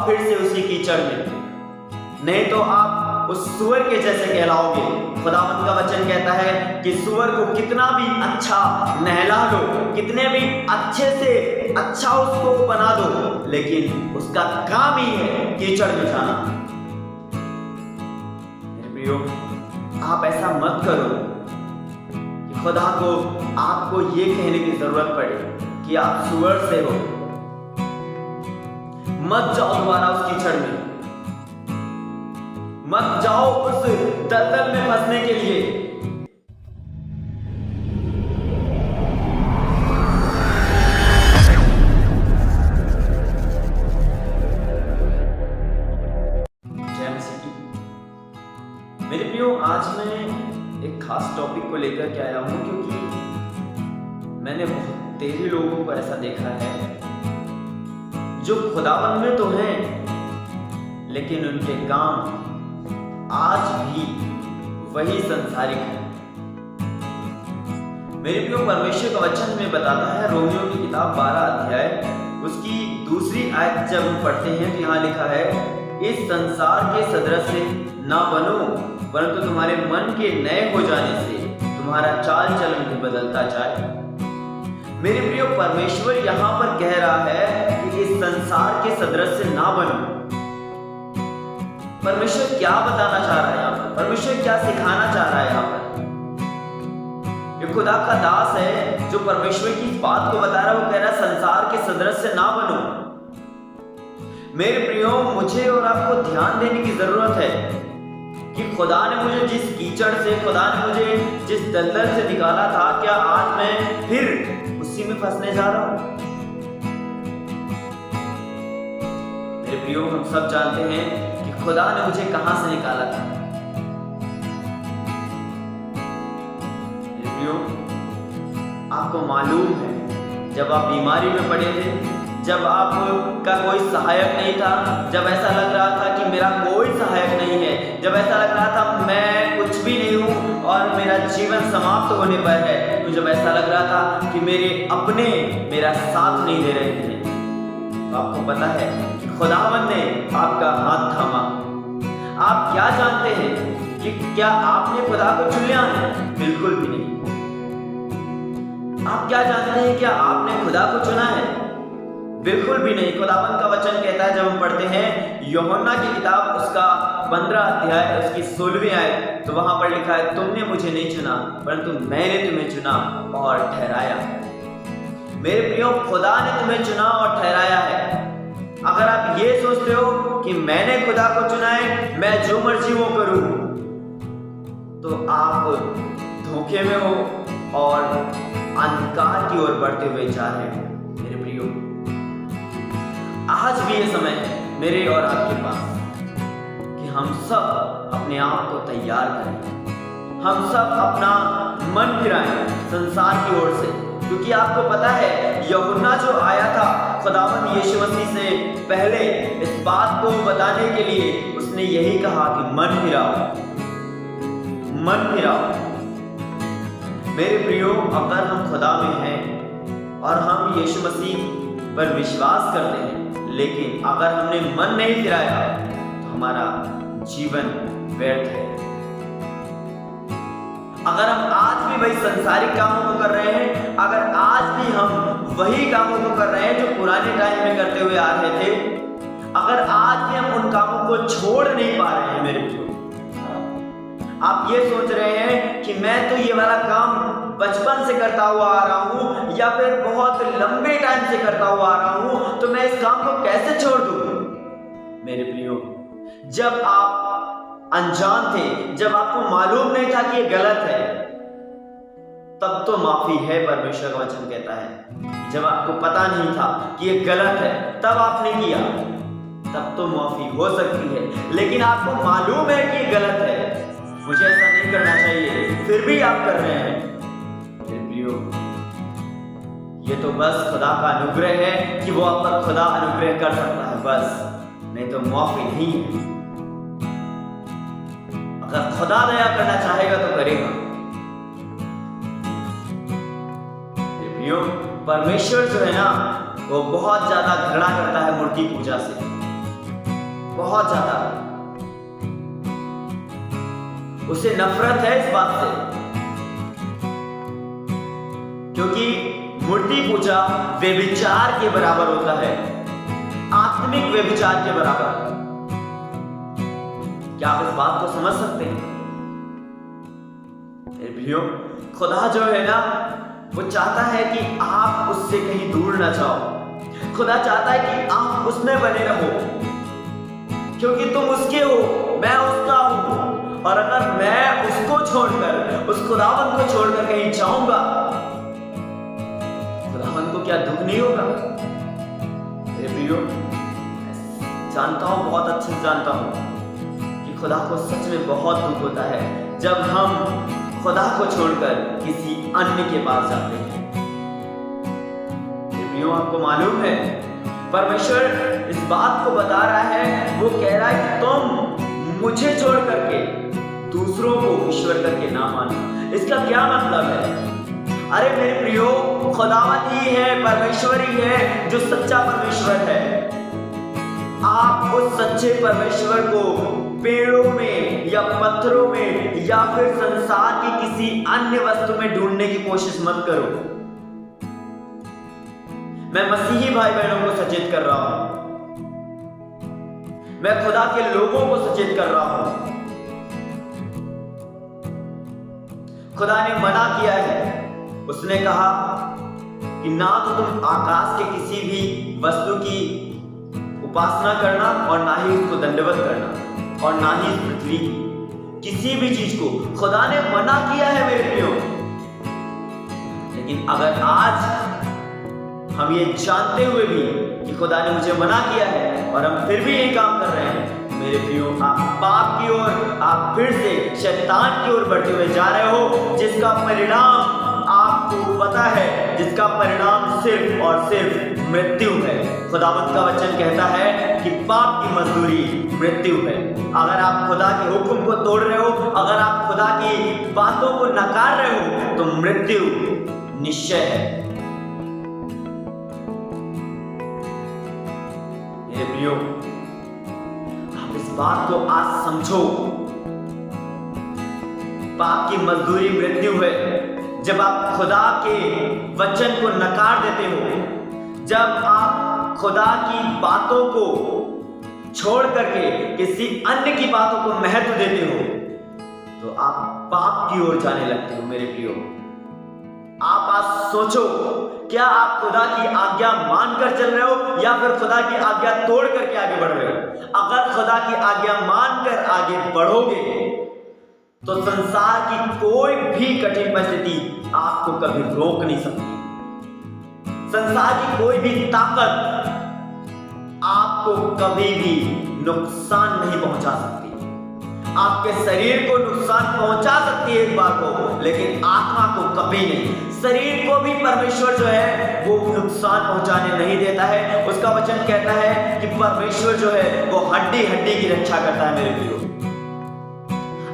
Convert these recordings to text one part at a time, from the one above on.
आप फिर से उसी कीचड़ में, नहीं तो आप उस सुअर के जैसे कहलाओगे। खुदावंद का वचन कहता है कि सुअर को कितना भी अच्छा नहला लो, कितने भी अच्छे से अच्छा उसको बना दो, लेकिन उसका काम ही है कीचड़ में जाना। मेरे प्रियो, आप ऐसा मत करो कि खुदा को आपको ये कहने की जरूरत पड़े कि आप सुअर से हो। मत जाओ दोबारा उस कीचड़ में, मत जाओ उस दलदल में फंसने के लिए। जय मसीह की। मेरे प्रियो, आज मैं एक खास टॉपिक को लेकर के आया हूं, क्योंकि मैंने बहुत तेरे लोगों को ऐसा देखा है जो खुदावन में तो हैं, लेकिन उनके काम आज भी वही संसारिक है। मेरे प्रियो, परमेश्वर का वचन हमें बताता है, रोमियो की किताब 12 अध्याय उसकी दूसरी आयत जब हम पढ़ते हैं तो यहाँ लिखा है, इस संसार के सदृश ना बनो, परंतु तुम्हारे मन के नए हो जाने से तुम्हारा चाल चलन भी बदलता जाए। मेरे प्रियो, परमेश्वर यहाँ पर कह रहा है कि इस संसार के सदृश ना बनो। परमेश्वर क्या बताना चाह रहा है यहाँ पर? परमेश्वर क्या सिखाना चाह रहा है यहाँ पर? ये खुदा का दास है जो परमेश्वर की बात को बता रहा है। वो कह रहा है संसार के सदृश ना बनो। मेरे प्रियो, मुझे और आपको ध्यान देने की जरूरत है कि खुदा ने मुझे जिस कीचड़ से, खुदा ने मुझे जिस दलदल से निकाला था, क्या आज मैं फिर उसी में फंसने जा रहा हूं? मेरे प्रियो, हम सब जानते हैं कि खुदा ने मुझे कहां से निकाला था। मेरे प्रियो, आपको मालूम है जब आप बीमारी में पड़े थे, जब आपका कोई सहायक नहीं था, जब ऐसा लग रहा था कि मेरा कोई सहायक नहीं है, जब ऐसा लग रहा था मैं कुछ भी नहीं हूं और मेरा जीवन समाप्त होने पर है, तो जब ऐसा लग रहा था कि मेरे अपने मेरा साथ नहीं दे रहे थे, तो आपको पता है कि खुदावंद ने आपका हाथ थामा। आप क्या जानते हैं कि क्या आपने खुदा को चुन लिया है? बिल्कुल भी नहीं। आप क्या जानते हैं क्या आपने खुदा को चुना है? बिल्कुल भी नहीं। खुदावंद का वचन कहता है, जब हम पढ़ते हैं यूहन्ना की किताब उसका 15 अध्याय उसकी 16वीं आयत, तो वहां पर लिखा है, तुमने मुझे नहीं चुना परंतु मैंने तुम्हें चुना और ठहराया। मेरे प्रियो, खुदा ने तुम्हें चुना और ठहराया है। अगर आप ये सोचते हो कि मैंने खुदा को चुना है, मैं जो मर्जी वो करूं, तो आप धोखे में हो और अंधकार की ओर बढ़ते हुए जा रहे हो। मेरे प्रियो, आज भी ये समय है मेरे और आपके पास कि हम सब अपने आप को तैयार करें, हम सब अपना मन फिराएं संसार की ओर से, क्योंकि आपको पता है यूहन्ना जो आया था खुदावंद यीशु मसीह से पहले इस बात को बताने के लिए, उसने यही कहा कि मन फिराओ, मन फिराओ। मेरे प्रियो, अगर हम खुदा में हैं और हम यीशु मसीह पर विश्वास करते हैं, लेकिन अगर हमने मन नहीं फिराया तो हमारा जीवन व्यर्थ है। अगर हम आज भी वही संसारिक कामों को कर रहे हैं, अगर आज भी हम वही कामों को कर रहे हैं जो पुराने टाइम में करते हुए आ रहे थे, अगर आज भी हम उन कामों को छोड़ नहीं पा रहे हैं, मेरे प्रियो, आप ये सोच रहे हैं कि मैं तो ये वाला काम बचपन से करता हुआ आ रहा हूं या फिर बहुत लंबे टाइम से करता हुआ आ रहा हूं, तो मैं इस काम को कैसे छोड़ दूं? मेरे प्रियो, जब आप अनजान थे, जब आपको मालूम नहीं था कि ये गलत है, तब तो माफी है। परमेश्वर का वचन कहता है जब आपको पता नहीं था कि ये गलत है, तब आपने किया, तब तो माफी हो सकती है। लेकिन आपको मालूम है कि ये गलत है, मुझे ऐसा नहीं करना चाहिए, फिर भी आप कर रहे हैं। ये तो बस खुदा का अनुग्रह है कि वो आप पर खुदा अनुग्रह कर सकता है, बस, नहीं तो माफी नहीं है। अगर खुदा दया करना चाहेगा तो करेगा। परमेश्वर जो है ना, वो बहुत ज्यादा घृणा करता है मूर्ति पूजा से। बहुत ज्यादा। उसे नफरत है इस बात से, क्योंकि मूर्ति पूजा व्यभिचार के बराबर होता है, आत्मिक व्यभिचार के बराबर। क्या आप इस बात को समझ सकते हैं? भाइयों, खुदा जो है ना, वो चाहता है कि आप उससे कहीं दूर ना जाओ। खुदा चाहता है कि आप उसमें बने रहो, क्योंकि तुम उसके हो, मैं उसका हूं। और अगर मैं उसको छोड़कर, उस खुदावंत को छोड़कर कहीं जाऊंगा, खुदावंत को क्या दुख नहीं होगा? मेरे प्रियो, जानता हूं, बहुत अच्छे से जानता हूं कि खुदा को सच में बहुत दुख होता है जब हम खुदा को छोड़कर किसी अन्य के पास जाते हैं। मेरे प्रियो, आपको मालूम है, परमेश्वर इस बात को बता रहा है, वो कह रहा है कि तुम मुझे छोड़ करके दूसरों को ईश्वर करके ना मानो। इसका क्या मतलब है? अरे मेरे प्रियो, खुदावंत ही है, परमेश्वर ही है जो सच्चा परमेश्वर है। आप उस सच्चे परमेश्वर को पेड़ों में या पत्थरों में या फिर संसार की किसी अन्य वस्तु में ढूंढने की कोशिश मत करो। मैं मसीही भाई बहनों को सचेत कर रहा हूं, मैं खुदा के लोगों को सचेत कर रहा हूं। खुदा ने मना किया है, उसने कहा कि ना तो तुम आकाश के किसी भी वस्तु की उपासना करना और ना ही उसको दंडवत करना और ना ही इस पृथ्वी किसी भी चीज को। खुदा ने मना किया है मेरे प्रियो। लेकिन अगर आज हम ये जानते हुए भी कि खुदा ने मुझे मना किया है और हम फिर भी ये काम कर रहे हैं, मेरे प्रियो, आप पाप की ओर, आप फिर से शैतान की ओर बढ़ते हुए जा रहे हो, जिसका परिणाम आपको पता है, जिसका परिणाम सिर्फ और सिर्फ मृत्यु है। खुदावंत का वचन कहता है कि पाप की मजदूरी मृत्यु है। अगर आप खुदा के हुक्म को तोड़ रहे हो, अगर आप खुदा की बातों को नकार रहे हो, तो मृत्यु निश्चय है। मेरे प्रियो, आप इस बात को आज समझो, पाप की मजदूरी मृत्यु है। जब आप खुदा के वचन को नकार देते हो, जब आप खुदा की बातों को छोड़ करके किसी अन्य की बातों को महत्व देते हो, तो आप पाप की ओर जाने लगते हो। मेरे प्रियो, आप आज सोचो, क्या आप खुदा की आज्ञा मानकर चल रहे हो या फिर खुदा की आज्ञा तोड़ करके आगे बढ़ रहे हो? अगर खुदा की आज्ञा मानकर आगे बढ़ोगे तो संसार की कोई भी कठिन परिस्थिति आपको कभी रोक नहीं सकती। संसार की कोई भी ताकत आपको कभी भी नुकसान नहीं पहुंचा सकती। आपके शरीर को नुकसान पहुंचा सकती है एक बार को, लेकिन आत्मा को कभी नहीं। शरीर को भी परमेश्वर जो है वो नुकसान पहुंचाने नहीं देता है। उसका वचन कहता है कि परमेश्वर जो है वो हड्डी हड्डी की रक्षा करता है। मेरे प्रियो,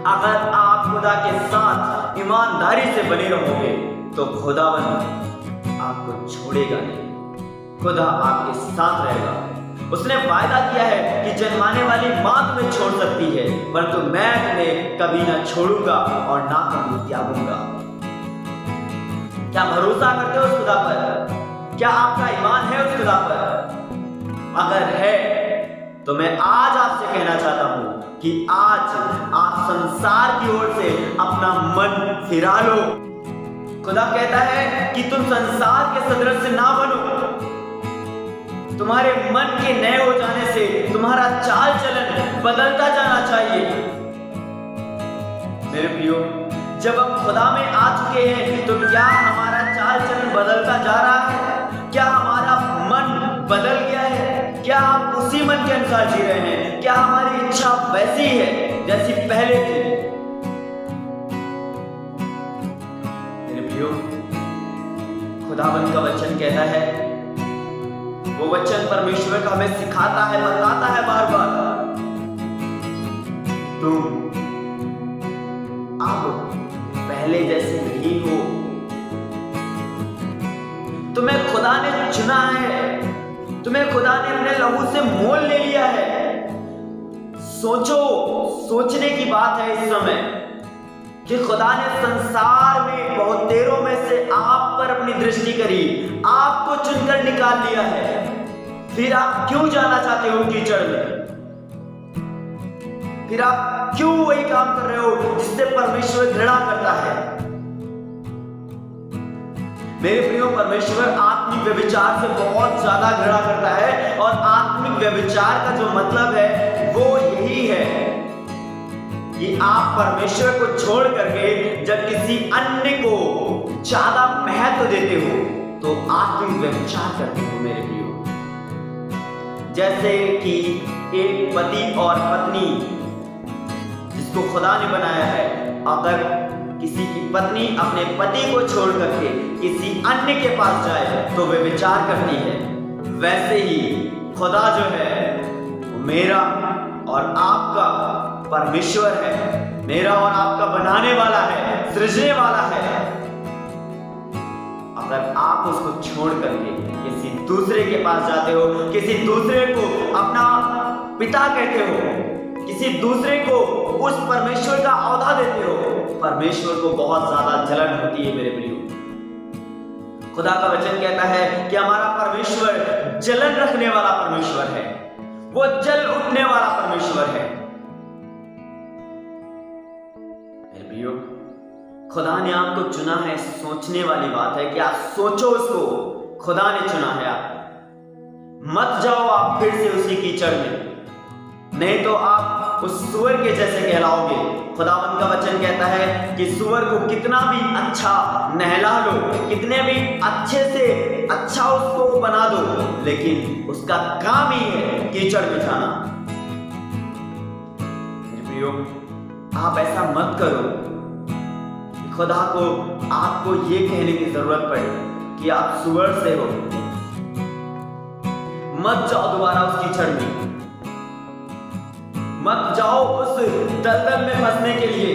अगर आप खुदा के साथ ईमानदारी से बने रहोगे तो खुदावंत आपको छोड़ेगा नहीं, खुदा आपके साथ रहेगा। उसने वायदा किया है कि जन्माने वाली मां तुम्हें छोड़ सकती है, परंतु मैं तुम्हें कभी ना छोड़ूंगा और ना कभी त्यागूंगा। क्या भरोसा करते हो उस खुदा पर? क्या आपका ईमान है उस खुदा पर? अगर है तो मैं आज आपसे कहना चाहता हूं कि आज आप संसार की ओर से अपना मन फिरा लो। खुदा कहता है कि तुम संसार के सदृश ना बनो। तुम्हारे मन के नए हो जाने से तुम्हारा चाल चलन बदलता जाना चाहिए। मेरे प्रियो, जब हम खुदा में आ चुके हैं तो क्या हमारा चाल चलन बदलता जा रहा है? क्या हमारा मन बदल गया है? क्या हम उसी मन के अनुसार जी रहे हैं? क्या हमारी इच्छा वैसी है जैसी पहले थी? मेरे प्रियो, खुदावंत का वचन कहता है, वो वचन परमेश्वर का हमें सिखाता है, बताता है बार बार, तुम अब पहले जैसे नहीं हो। तुम्हें खुदा ने चुना है, तुम्हें खुदा ने अपने लहू से मोल ले लिया है। सोचने की बात है इस समय कि खुदा ने संसार में बहुतेरों में से आप पर अपनी दृष्टि करी, आपको चुनकर निकाल लिया है, फिर आप क्यों जाना चाहते हो कीचड़ में? फिर आप क्यों वही काम कर रहे हो जिससे परमेश्वर घृणा करता है? मेरे प्रियो, परमेश्वर आत्मिक व्यभिचार से बहुत ज्यादा घृणा करता है, और आत्मिक व्यभिचार का जो मतलब है वो यही है कि आप परमेश्वर को छोड़ करके जब किसी अन्य को ज्यादा महत्व देते हो तो आत्मिक व्यभिचार करते हो मेरे प्रियो। जैसे कि एक पति और पत्नी जिसको खुदा ने बनाया है, अगर किसी की पत्नी अपने पति को छोड़ करके किसी अन्य के पास जाए तो वे विचार करती है। वैसे ही खुदा जो है वो मेरा और आपका परमेश्वर है, मेरा और आपका बनाने वाला है, सृजने वाला है। अगर आप उसको छोड़ करके किसी दूसरे के पास जाते हो, किसी दूसरे को अपना पिता कहते हो, किसी दूसरे को उस परमेश्वर का औधा देते हो, परमेश्वर को बहुत ज्यादा जलन होती है मेरे प्रियो। खुदा का वचन कहता है कि हमारा परमेश्वर जलन रखने वाला परमेश्वर है, वो जल उठने वाला परमेश्वर है मेरे प्रियो। खुदा ने आपको चुना है, सोचने वाली बात है कि आप सोचो उसको, खुदा ने चुना है आप। मत जाओ आप फिर से उसी कीचड़ में, नहीं तो आप उस सुअर के जैसे कहलाओगे। खुदावंद का वचन कहता है कि सुअर को कितना भी अच्छा नहला लो, कितने भी अच्छे से अच्छा उसको बना दो, लेकिन उसका काम ही है कीचड़ में जाना। मेरे प्रियो, आप ऐसा मत करो। खुदा को आपको ये कहने की जरूरत पड़े कि आप सुअर से हो, मत जाओ दोबारा उस कीचड़ में, मत जाओ उस दलदल में फंसने के लिए।